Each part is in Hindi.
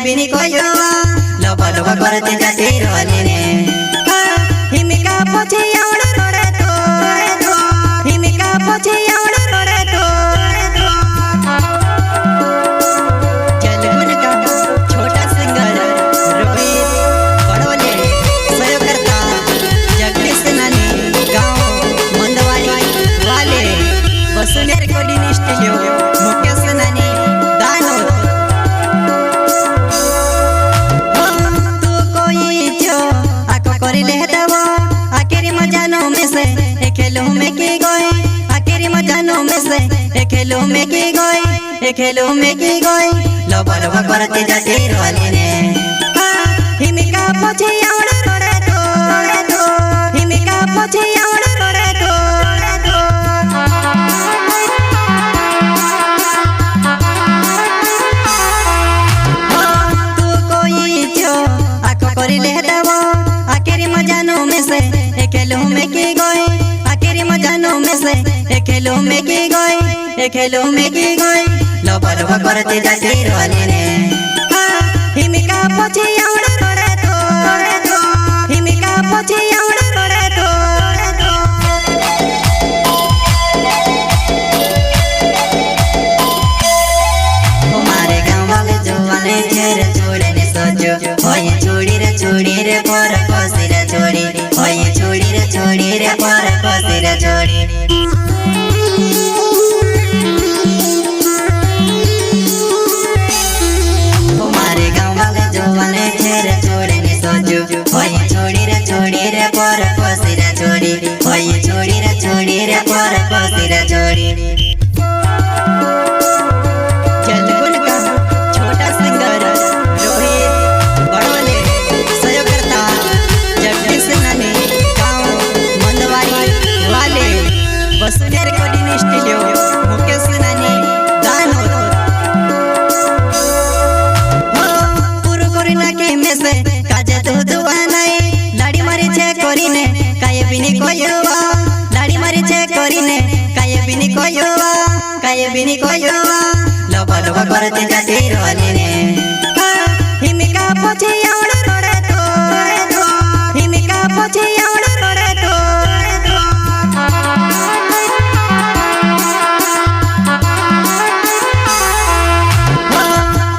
बिनी कोयो लबा लबा करते जाते रोले ने हिमिका पछे आवड़ रोड़े तो हिमिका पछे आवड़ रोड़े तो जलगुन का छोटा सिंगर रोहित बड़ोले सहयोग करता जगदीश नानी गांव मंदवाड़ी वाले वसुनेर कोडिन स्टूडियो मुकेश नानी दानो आखिरी मजानो में से एक खेलो में की गई आखिरी मजानो में से एक खेलो में की गई एक खेलो में की गई लबा लबा करते जाते रोले ने हिमिका पछे आवड़ रोड़े तो हिमिका पछे आवड़ रोड़े तो तू कोई जो आको करी ले दवा आखिरी मजानो में से एक खेलो में की गई आखिरी मजानो में से एक खेलो में की गई एक खेलो में की गई लबा लबा करते जाते रोले ने हिमिका पछे आवड़ रोड़े तो हिमिका पछे आवड़ रोड़े तो हमारे गांव वाले जवाने चेहरे छोड़े ने सोचो होए छोड़ी रे पर कोसी रे छोड़ी होए छोड़ी रे पर कोसी रे छोड़ी हमारे गांव वाले जवाने चेहरे छोड़े ने सोचो होए छोड़ी रे पर कोसी रे छोड़ी होए छोड़ी रे पर कोसी रे छोड़ी जलगुन का छोटा सिंगर रोहित बड़ोले सहयोग करता जगदीश नानी गांव मंदवाड़ी वाले वसुनेर कोडिन स्टूडियो मुकेश नानी दानो पुरु कोरिना के में से काजे तो दुआ नहीं लाड़ी मारी छे कोरिने काये बिनी कोयोवा लाड़ी मारी छे कोरिने काये बिनी कोयोवा लबा लबा करते जाते रोले ने हिमिका पछे आवड़ रोड़े तो हिमिका पछे आवड़ रोड़े तो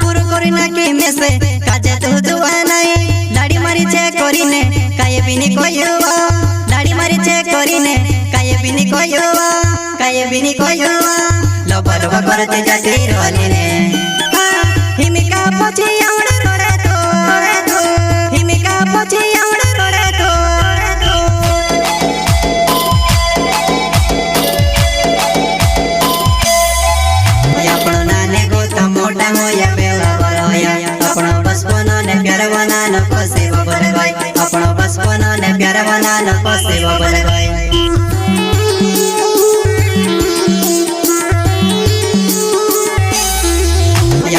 पुरु कोरिना के में से काजे तो दुआ नहीं लाड़ी मारी छे कोरिने काये बिनी कोयोवा लाड़ी मारी छे कोरिने काये बिनी कोयोवा लबा लबा करते जाते रोले ने हिमिका पछे आवड़ रोड़े तो हिमिका पछे आवड़ रोड़े तो આપણો નાને ગોતા મોટા હોયા પેલા વાર હોયા આપણો બસપનો ને પ્યારવાના ન કોસે બબલ ગઈ આપણો બસપનો ને પ્યારવાના ન કોસે બબલ ગઈ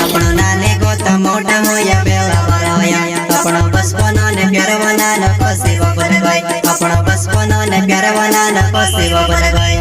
આપણો નાને ગોતા મોટા હોયા પેલા વાર હોયા આપણો બસપનો ને પ્યારવાના ન કોસે બબલ ગઈ આપણો બસપનો ને પ્યારવાના ન કોસે બબલ ગઈ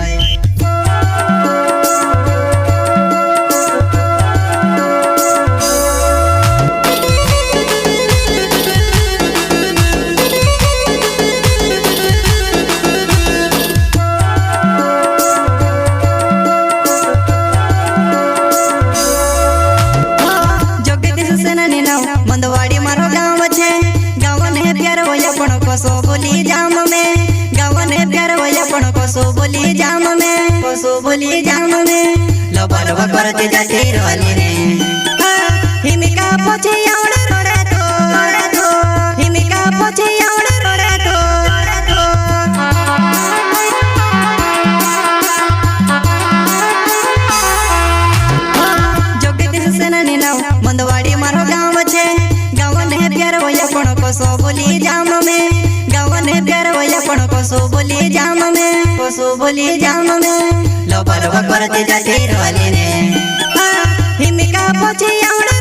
मंदवाड़ी मारो गाँव छे गाँव ने प्यार होया पण कोसो बोली जाम में गाँव ने प्यार होया पण कोसो बोली जाम में लबा लबा करते जाते रोले ने हिमिका पछे आवड़ रोड़े तो हिमिका पछे आवड़ रोड़े तो जगदीश सेनानी नाव मंदवाड़ी मारो गाँव छे गाँव ने प्यार होया पण कोसो बोली जाम में गाँव ने प्यार होया पण कोसो बोली जाम में लबा लबा करते जाते रोले ने हिमिका पछे आवड़